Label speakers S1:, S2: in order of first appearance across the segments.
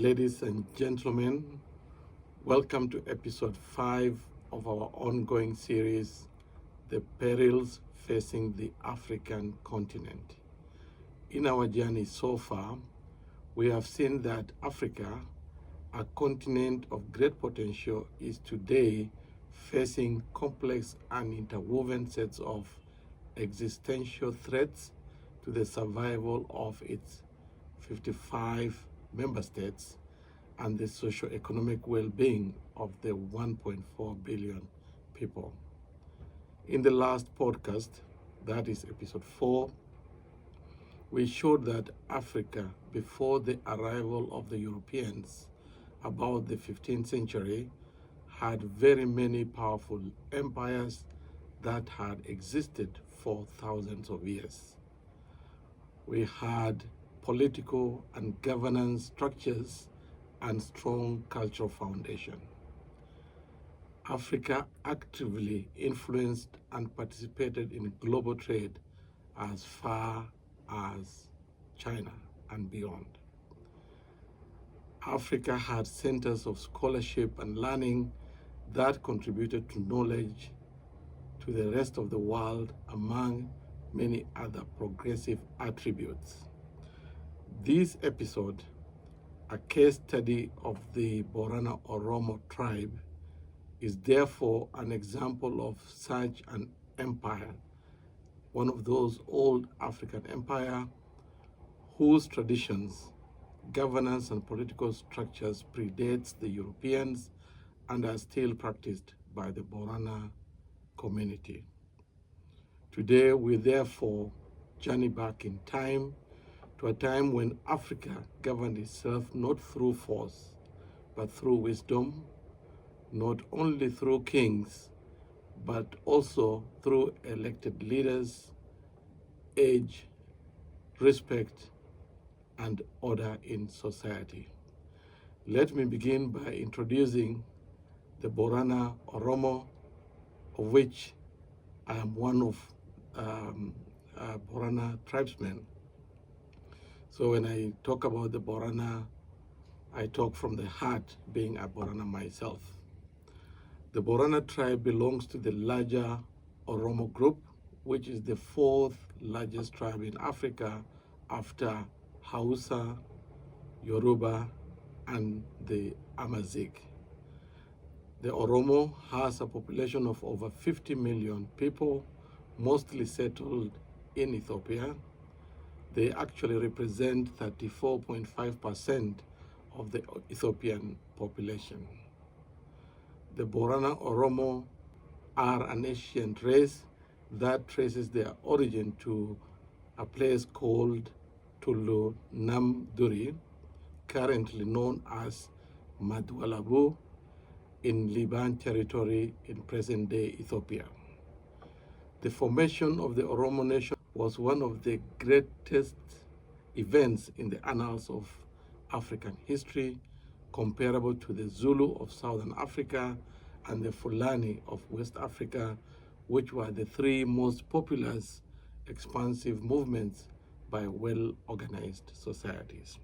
S1: Ladies and gentlemen, welcome to episode 5 of our ongoing series, The Perils Facing the African Continent. In our journey so far, we have seen that Africa, a continent of great potential, is today facing complex and interwoven sets of existential threats to the survival of its 55 member states and the socio-economic well-being of the 1.4 billion people. In the last podcast, that is episode 4, we showed that Africa, before the arrival of the Europeans about the 15th century, had very many powerful empires that had existed for thousands of years. We had political and governance structures and strong cultural foundation. Africa actively influenced and participated in global trade as far as China and beyond. Africa had centers of scholarship and learning that contributed to knowledge to the rest of the world, among many other progressive attributes. This episode, a case study of the Borana-Oromo tribe, is therefore an example of such an empire, one of those old African empires whose traditions, governance, and political structures predates the Europeans and are still practiced by the Borana community. Today, we therefore journey back in time to a time when Africa governed itself not through force, but through wisdom, not only through kings, but also through elected leaders, age, respect, and order in society. Let me begin by introducing the Borana-Oromo, of which I am one of Borana tribesmen. So when I talk about the Borana, I talk from the heart, being a Borana myself. The Borana tribe belongs to the larger Oromo group, which is the fourth largest tribe in Africa after Hausa, Yoruba, and the Amazigh. The Oromo has a population of over 50 million people, mostly settled in Ethiopia. They actually represent 34.5% of the Ethiopian population. The Borana-Oromo are an ancient race that traces their origin to a place called Tulu Namduri, currently known as Madwalabu, in Liban territory in present-day Ethiopia. The formation of the Oromo nation was one of the greatest events in the annals of African history, comparable to the Zulu of Southern Africa and the Fulani of West Africa, which were the three most populous, expansive movements by well-organized societies.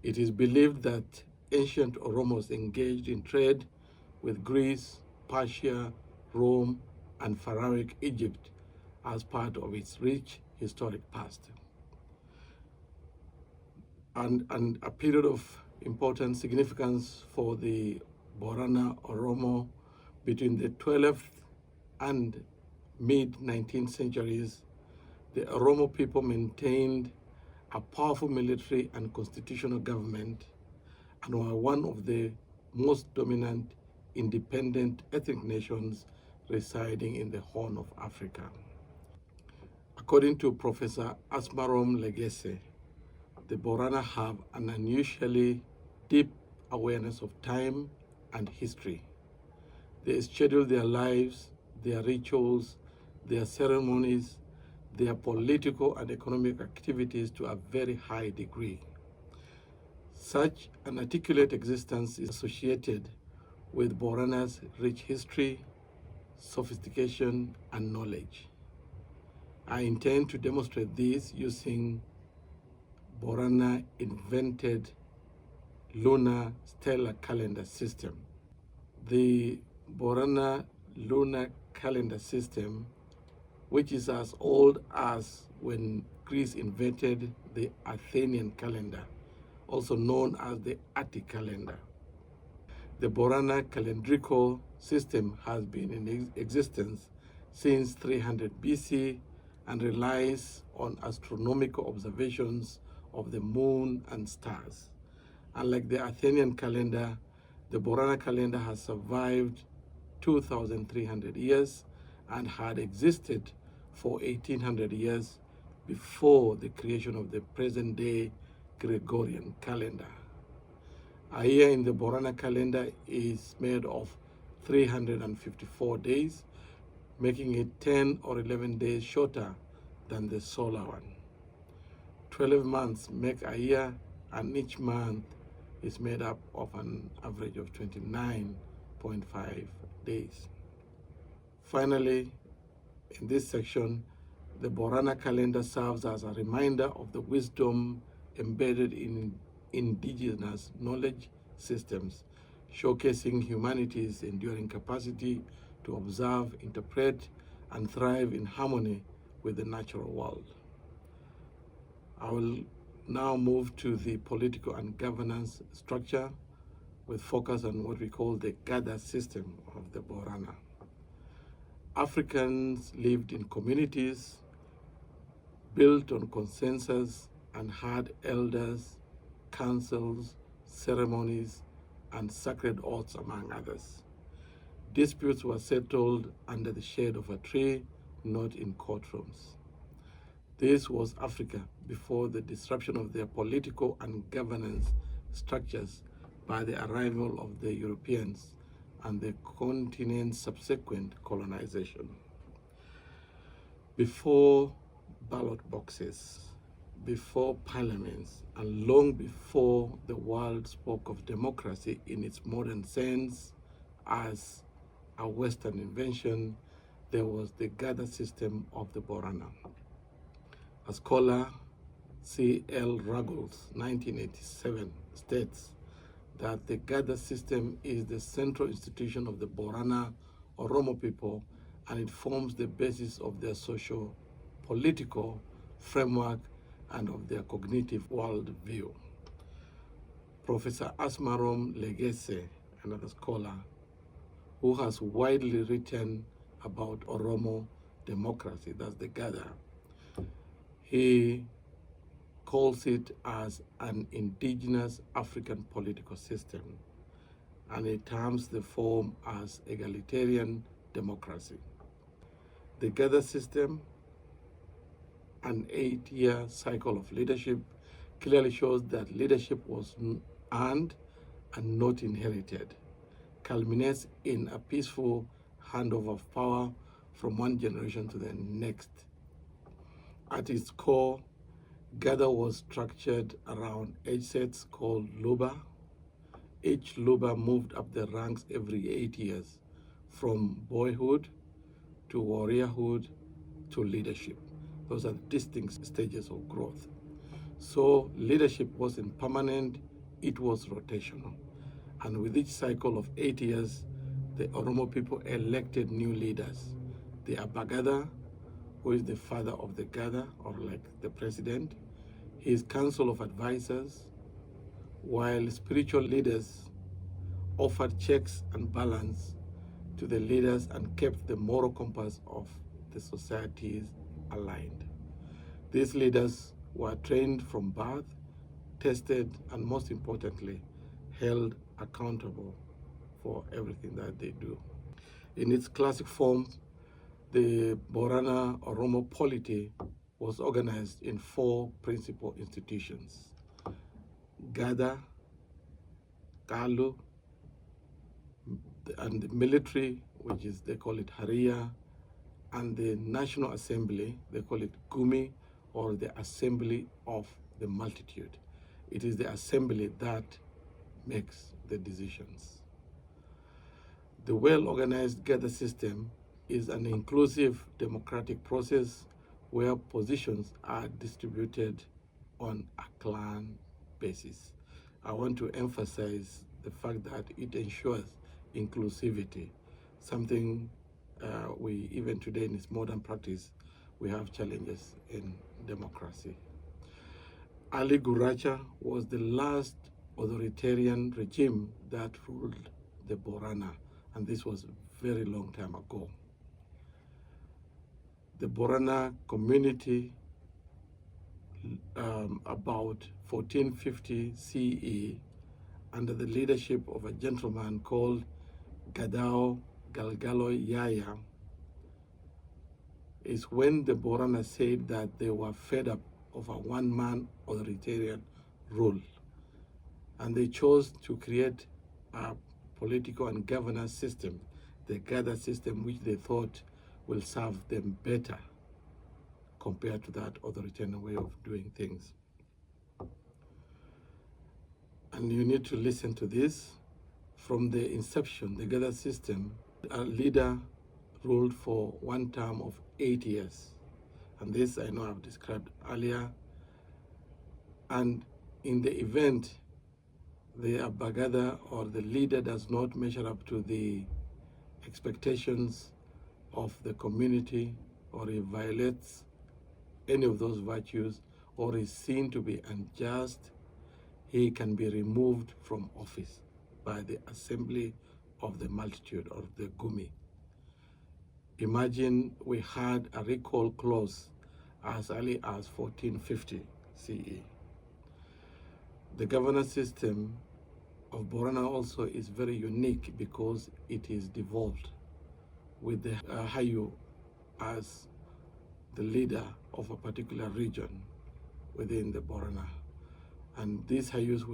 S1: It is believed that ancient Oromos engaged in trade with Greece, Persia, Rome, and Pharaohic Egypt as part of its rich historic past. And a period of important significance for the Borana-Oromo between the 12th and mid-19th centuries, the Oromo people maintained a powerful military and constitutional government and were one of the most dominant independent ethnic nations residing in the Horn of Africa. According to Professor Asmarom Legese, the Borana have an unusually deep awareness of time and history. They schedule their lives, their rituals, their ceremonies, their political and economic activities to a very high degree. Such an articulate existence is associated with Borana's rich history, sophistication, and knowledge. I intend to demonstrate this using Borana invented lunar stellar calendar system. The Borana lunar calendar system, which is as old as when Greece invented the Athenian calendar, also known as the Attic calendar. The Borana calendrical system has been in existence since 300 BC and relies on astronomical observations of the moon and stars. Unlike the Athenian calendar, the Borana calendar has survived 2,300 years and had existed for 1,800 years before the creation of the present-day Gregorian calendar. A year in the Borana calendar is made of 354 days, making it 10 or 11 days shorter than the solar one. 12 months make a year, and each month is made up of an average of 29.5 days. Finally, in this section, the Borana calendar serves as a reminder of the wisdom embedded in indigenous knowledge systems, showcasing humanity's enduring capacity to observe, interpret, and thrive in harmony with the natural world. I will now move to the political and governance structure with focus on what we call the Gada system of the Borana. Africans lived in communities built on consensus and had elders, councils, ceremonies, and sacred oaths, among others. Disputes were settled under the shade of a tree, not in courtrooms. This was Africa before the disruption of their political and governance structures by the arrival of the Europeans and the continent's subsequent colonization. Before ballot boxes, before parliaments, and long before the world spoke of democracy in its modern sense as a Western invention, there was the Gada system of the Borana. A scholar, C.L. Ruggles, 1987, states that the Gada system is the central institution of the Borana-Oromo people, and it forms the basis of their socio-political framework and of their cognitive worldview. Professor Asmarom Legese, another scholar, who has widely written about Oromo democracy, that's the Gada, he calls it as an indigenous African political system, and he terms the form as egalitarian democracy. The Gada system, an 8-year cycle of leadership, clearly shows that leadership was earned and not inherited, culminates in a peaceful handover of power from one generation to the next. At its core, Gada was structured around age sets called Luba. Each Luba moved up the ranks every 8 years, from boyhood to warriorhood to leadership. Those are distinct stages of growth. So leadership wasn't permanent, it was rotational. And with each cycle of 8 years, the Oromo people elected new leaders. The Abagada, who is the father of the Gada, or like the president, his council of advisors, while spiritual leaders offered checks and balance to the leaders and kept the moral compass of the societies aligned. These leaders were trained from birth, tested, and most importantly, held accountable for everything that they do. In its classic form, the Borana-Oromo polity was organized in 4 principal institutions: Gada, Kalu, and the military, which is, they call it Haria, and the National Assembly, they call it Gumi, or the Assembly of the Multitude. It is the assembly that makes the decisions. The well-organized Gada system is an inclusive democratic process where positions are distributed on a clan basis. I want to emphasize the fact that it ensures inclusivity, something we, even today in its modern practice, we have challenges in democracy. Ali Guracha was the last authoritarian regime that ruled the Borana, and this was a very long time ago. The Borana community, about 1450 CE, under the leadership of a gentleman called Gada Galgalo Yaya, is when the Borana said that they were fed up of a one-man authoritarian rule. And they chose to create a political and governance system, the Gada system, which they thought will serve them better compared to that authoritarian way of doing things. And you need to listen to this. From the inception, the Gada system, a leader ruled for one term of 8 years. And this I know I've described earlier. And in the event the Abagada or the leader does not measure up to the expectations of the community, or he violates any of those virtues, or is seen to be unjust, he can be removed from office by the assembly of the multitude, or the Gumi. Imagine we had a recall clause as early as 1450 CE. The governance system of Borana also is very unique because it is devolved with the Hayu as the leader of a particular region within the Borana. And these Hayus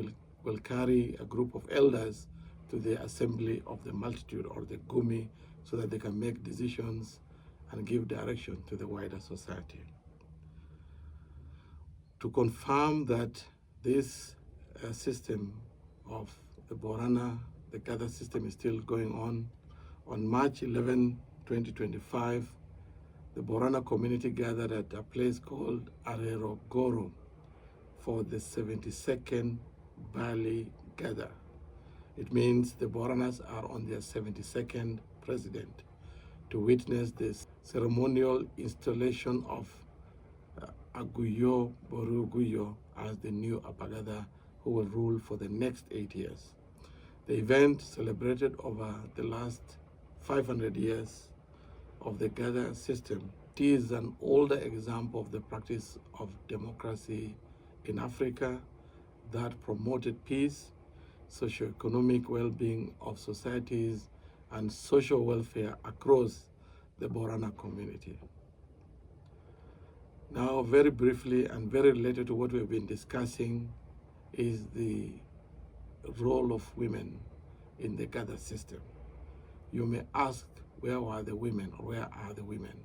S1: will carry a group of elders to the assembly of the multitude, or the Gumi, so that they can make decisions and give direction to the wider society. To confirm that this system of the Borana, the Gada system, is still going on March 11, 2025, the Borana community gathered at a place called Arerogoro for the 72nd Bali Gada. It means the Boranas are on their 72nd president, to witness this ceremonial installation of Aguyo Boruguyo as the new Apagada, who will rule for the next 8 years. The event celebrated over the last 500 years of the Gada system. It is an older example of the practice of democracy in Africa that promoted peace, socio-economic well-being of societies, and social welfare across the Borana community. Now, very briefly and very related to what we've been discussing is the role of women in the Gada system. You may ask, where were the women, or where are the women?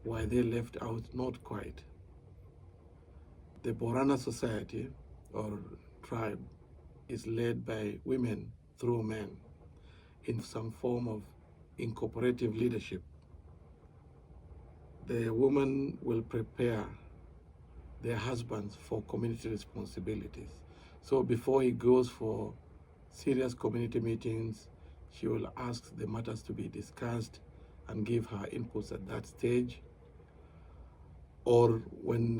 S1: Why they left out? Not quite. The Borana society or tribe is led by women through men in some form of incorporative leadership. The woman will prepare their husbands for community responsibilities. So before he goes for serious community meetings, she will ask the matters to be discussed and give her inputs at that stage. Or when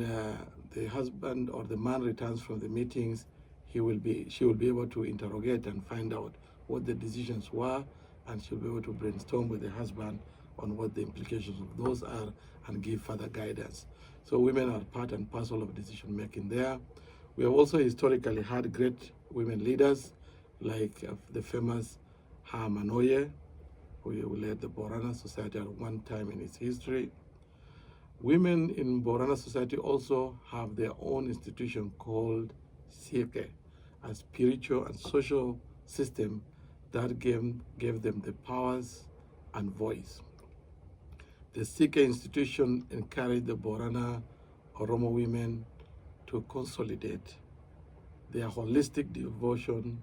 S1: the husband or the man returns from the meetings, she will be able to interrogate and find out what the decisions were, and she'll be able to brainstorm with the husband on what the implications of those are and give further guidance. So women are part and parcel of decision making there. We have also historically had great women leaders, like the famous Manoye, who led the Borana society at one time in its history. Women in Borana society also have their own institution called Sike, a spiritual and social system that gave them the powers and voice. The Sike institution encouraged the Borana-Oromo women to consolidate their holistic devotion,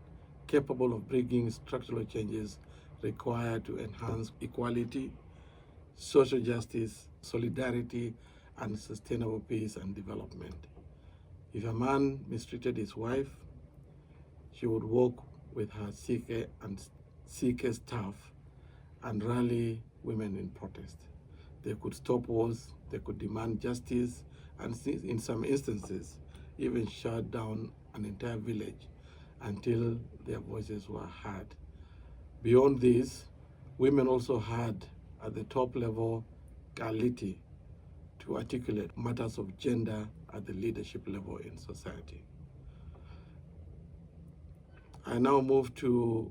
S1: capable of bringing structural changes required to enhance equality, social justice, solidarity, and sustainable peace and development. If a man mistreated his wife, She would work with her Sike staff and rally women in protest. They could stop wars, they could demand justice, and in some instances, even shut down an entire village until their voices were heard. Beyond this, women also had at the top level ability to articulate matters of gender at the leadership level in society. I now move to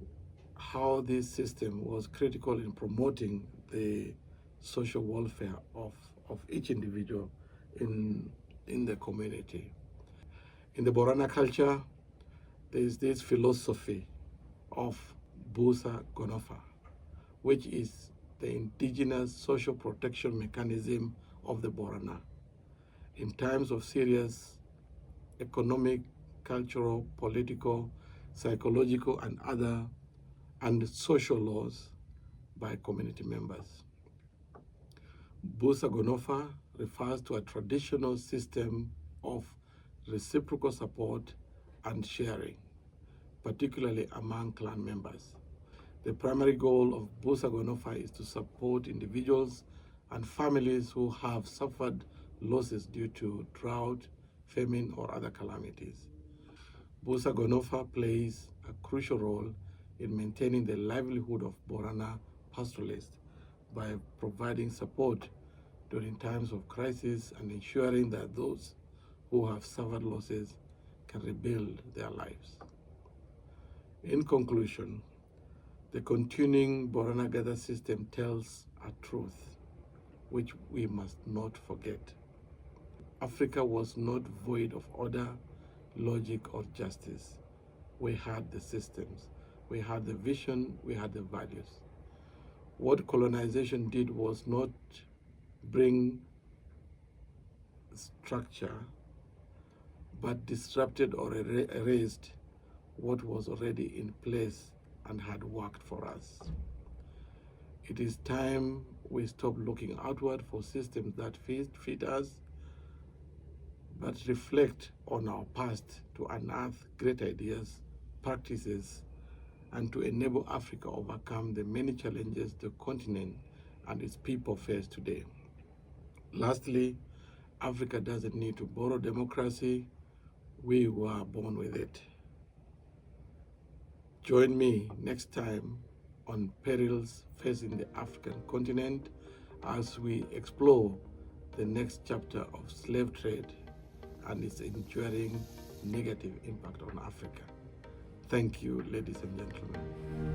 S1: how this system was critical in promoting the social welfare of each individual in the community. In the Borana culture, there is this philosophy of Busa Gonofa, which is the indigenous social protection mechanism of the Borana. In times of serious economic, cultural, political, psychological, and social laws by community members. Busa Gonofa refers to a traditional system of reciprocal support and sharing, particularly among clan members. The primary goal of Busa Gonofa is to support individuals and families who have suffered losses due to drought, famine, or other calamities. Busa Gonofa plays a crucial role in maintaining the livelihood of Borana pastoralists by providing support during times of crisis and ensuring that those who have suffered losses can rebuild their lives. In conclusion, the continuing Borana Gada system tells a truth which we must not forget. Africa was not void of order, logic, or justice. We had the systems, we had the vision, we had the values. What colonization did was not bring structure, but disrupted or erased what was already in place and had worked for us. It is time we stop looking outward for systems that fit us, but reflect on our past to unearth great ideas, practices, and to enable Africa overcome the many challenges the continent and its people face today. Lastly, Africa doesn't need to borrow democracy. We were born with it. Join me next time on Perils Facing the African Continent as we explore the next chapter of slave trade and its enduring negative impact on Africa. Thank you, ladies and gentlemen.